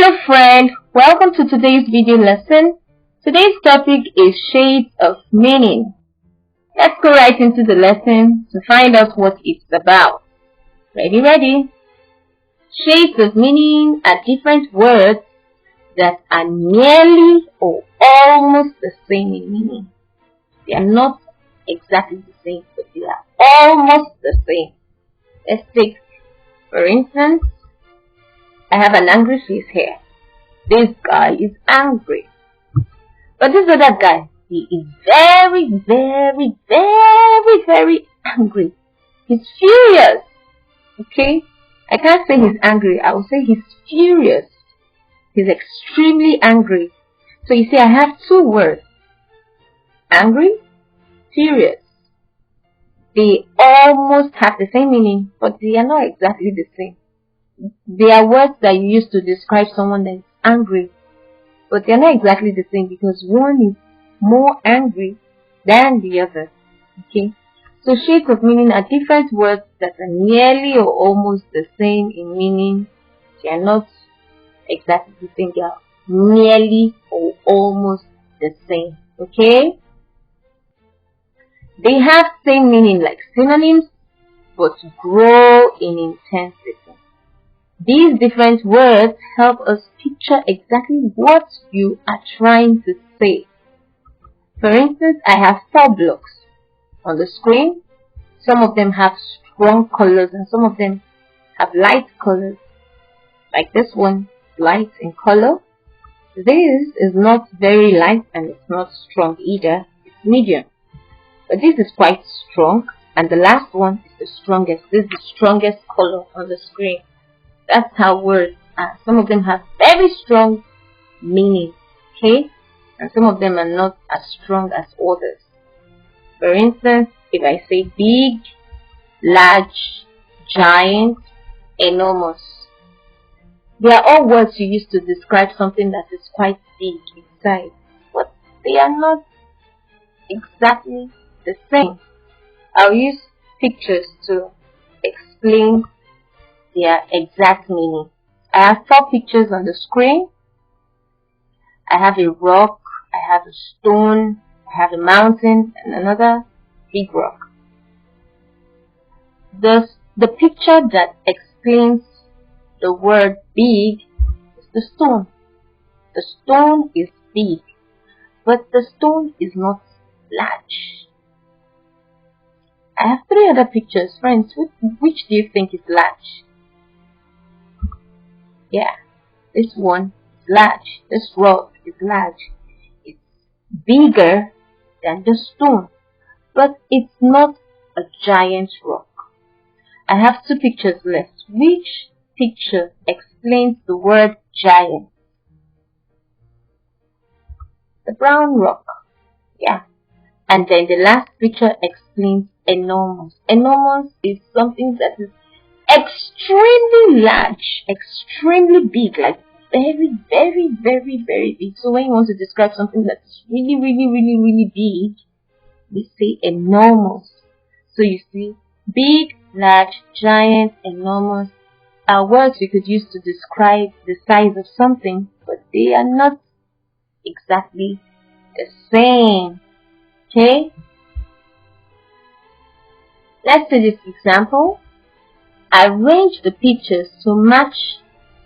Hello friend, welcome to today's video lesson. Today's topic is shades of meaning. Let's go right into the lesson to find out what it's about. Ready? Shades of meaning are different words that are nearly or almost the same in meaning. They are not exactly the same, but they are almost the same. Let's take, for instance, I have an angry face here. This guy is angry. But this other guy, he is very angry. He's furious. Okay? I can't say he's angry. I will say he's furious. He's extremely angry. So you see, I have two words. Angry, furious. They almost have the same meaning, but they are not exactly the same. They are words that you use to describe someone that is angry, but they are not exactly the same because one is more angry than the other. Okay, so shades of meaning are different words that are nearly or almost the same in meaning. They are not exactly the same. They are nearly or almost the same. Okay, they have same meaning like synonyms, but grow in intensity. These different words help us picture exactly what you are trying to say. For instance, I have 4 blocks on the screen. Some of them have strong colors and some of them have light colors. Like this one, light in color. This is not very light and it's not strong either. It's medium. But this is quite strong, and the last one is the strongest. This is the strongest color on the screen. That's how words are. Some of them have very strong meaning, okay? And some of them are not as strong as others. For instance, if I say big, large, giant, enormous, they are all words you use to describe something that is quite big in size, but they are not exactly the same. I'll use pictures to explain their exact meaning. I have 4 pictures on the screen. I have a rock, I have a stone, I have a mountain, and another big rock. The picture that explains the word big is the stone. The stone is big, but the stone is not large. I have 3 other pictures. Friends, which do you think is large? Yeah, this one is large. This rock is large. It's bigger than the stone, but it's not a giant rock. I have 2 pictures left. Which picture explains the word giant? The brown rock. Yeah. And then the last picture explains enormous. Enormous is something that is extremely large, extremely big, like very big. So when you want to describe something that's really big, we say enormous. So you see, big, large, giant, enormous are words we could use to describe the size of something, but they are not exactly the same. Okay? Let's do this example. Arrange the pictures to match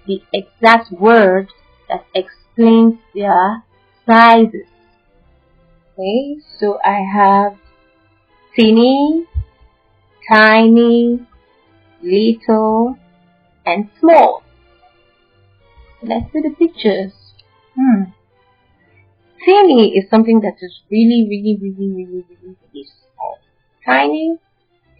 the exact word that explains their sizes. Okay, so I have teeny, tiny, little, and small. Let's do the pictures. Teeny is something that is really small. Tiny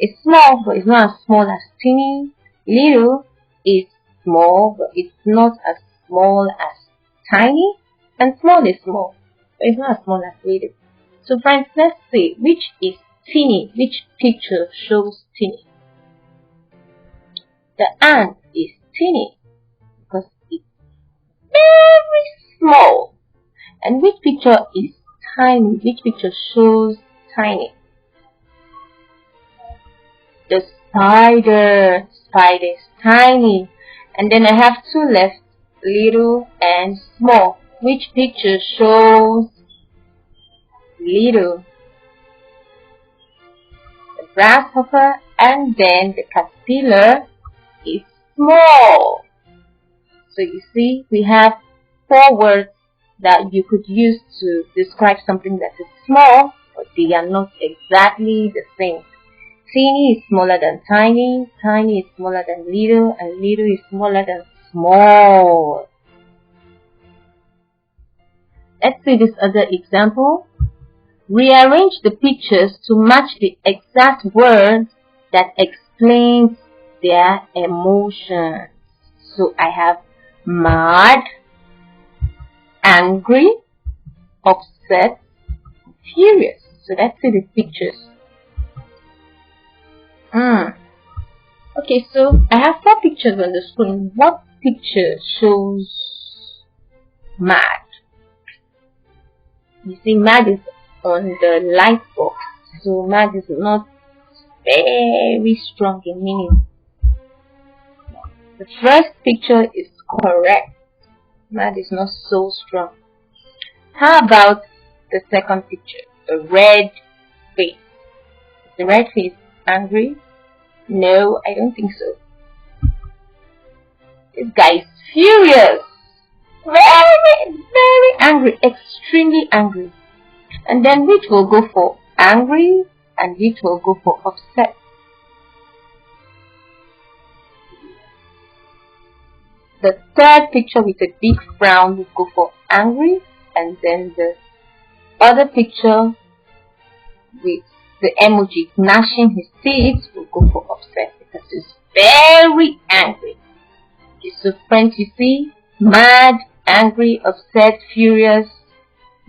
is small, but it's not as small as teeny. Little is small, but it's not as small as tiny. And small is small, but it's not as small as little. So friends, let's see which is teeny. Which picture shows teeny? The ant is teeny because it's very small. And which picture is tiny? Which picture shows tiny? The spider. Spider is tiny. And then I have 2 left. little, and small. Which picture shows little? The grasshopper, and then the caterpillar is small. So you see, we have 4 words that you could use to describe something that is small, but they are not exactly the same. Teeny is smaller than tiny, tiny is smaller than little, and little is smaller than small. Let's see this other example. Rearrange the pictures to match the exact word that explains their emotions. So I have mad, angry, upset, furious. So let's see the pictures. Okay, so I have 4 pictures on the screen. What picture shows mad? You see, mad is on the light box, so mad is not very strong in meaning. The first picture is correct. Mad is not so strong. How about the second picture? The red face. Is the red face angry? No, I don't think so. This guy is furious. Very angry. Extremely angry. And then which will go for angry and which will go for upset? The third picture with a big frown will go for angry, and then the other picture with the emoji gnashing his teeth will go for upset because he's very angry. Okay, so friends, you see, mad, angry, upset, furious.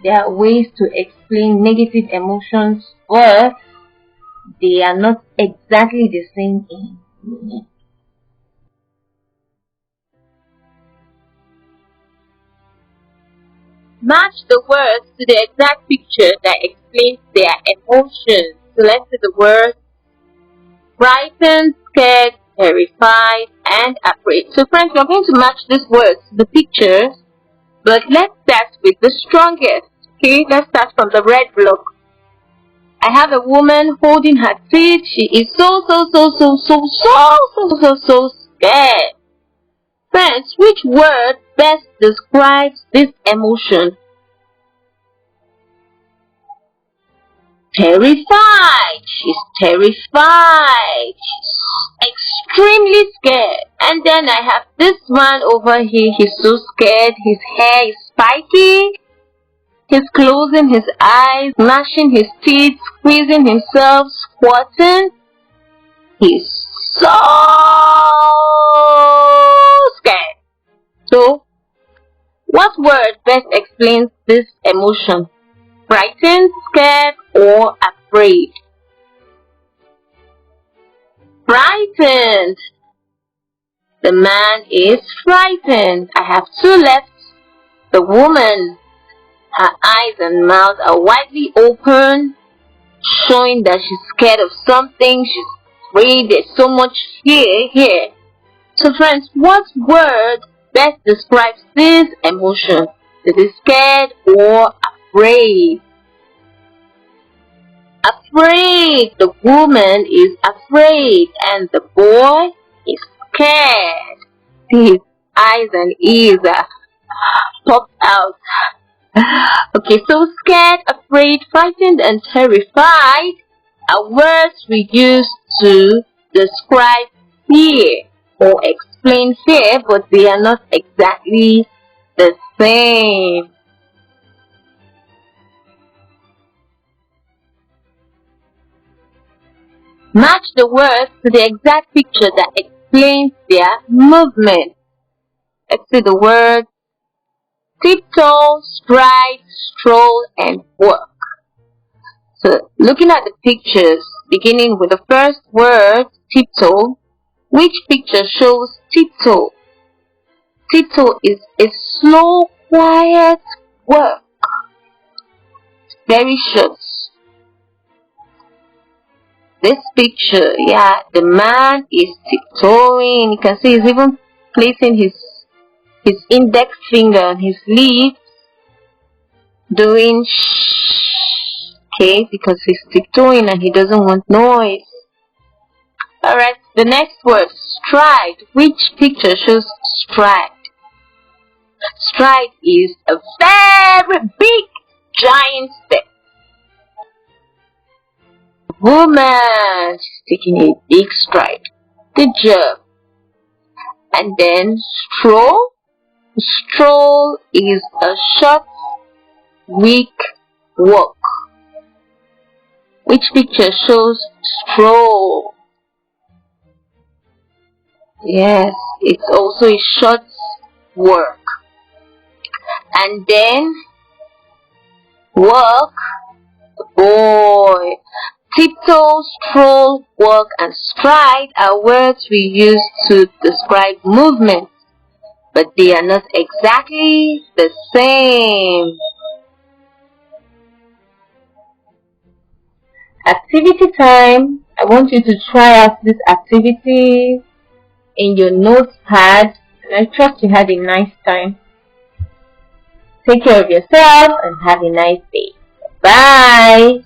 There are ways to explain negative emotions, but they are not exactly the same in meaning. Match the words to the exact picture that explains their emotions. So let's see the words frightened, scared, terrified, and afraid. So friends, we're going to match these words to the pictures, but let's start with the strongest. Okay, let's start from the red block. I have a woman holding her teeth. She is so scared. Friends, which word best describes this emotion? Terrified. She's terrified. She's extremely scared. And then I have this one over here. He's so scared. His hair is spiky. He's closing his eyes, gnashing his teeth, squeezing himself, squatting. He's so scared. So, what word best explains this emotion? Frightened, scared, or afraid? Frightened. The man is frightened. I have 2 left. The woman, her eyes and mouth are widely open, showing that she's scared of something. She's afraid. There's so much fear here. So friends, what word best describes this emotion? Is it scared or afraid? Afraid. The woman is afraid and the boy is scared. His eyes and ears are popped out. Okay, so scared, afraid, frightened, and terrified are words we use to describe fear or explain fear, but they are not exactly the same. Match the words to the exact picture that explains their movement. Let's see the words tiptoe, stride, stroll, and walk. So looking at the pictures, beginning with the first word, tiptoe, which picture shows tiptoe? Tiptoe is a slow, quiet walk. Very short. This picture, yeah, the man is tiptoeing. You can see he's even placing his his index finger on his lips, doing shh, okay, because he's tiptoeing and he doesn't want noise. Alright, the next word, stride. Which picture shows stride? Stride is a very big, giant step. Woman, she's taking a big stride. Good job. And then stroll. Stroll is a short, weak walk. Which picture shows stroll? Yes, it's also a short walk. And then walk, boy. Tiptoe, stroll, walk, and stride are words we use to describe movements, but they are not exactly the same. Activity time. I want you to try out this activity in your notepad, and I trust you had a nice time. Take care of yourself and have a nice day. Bye.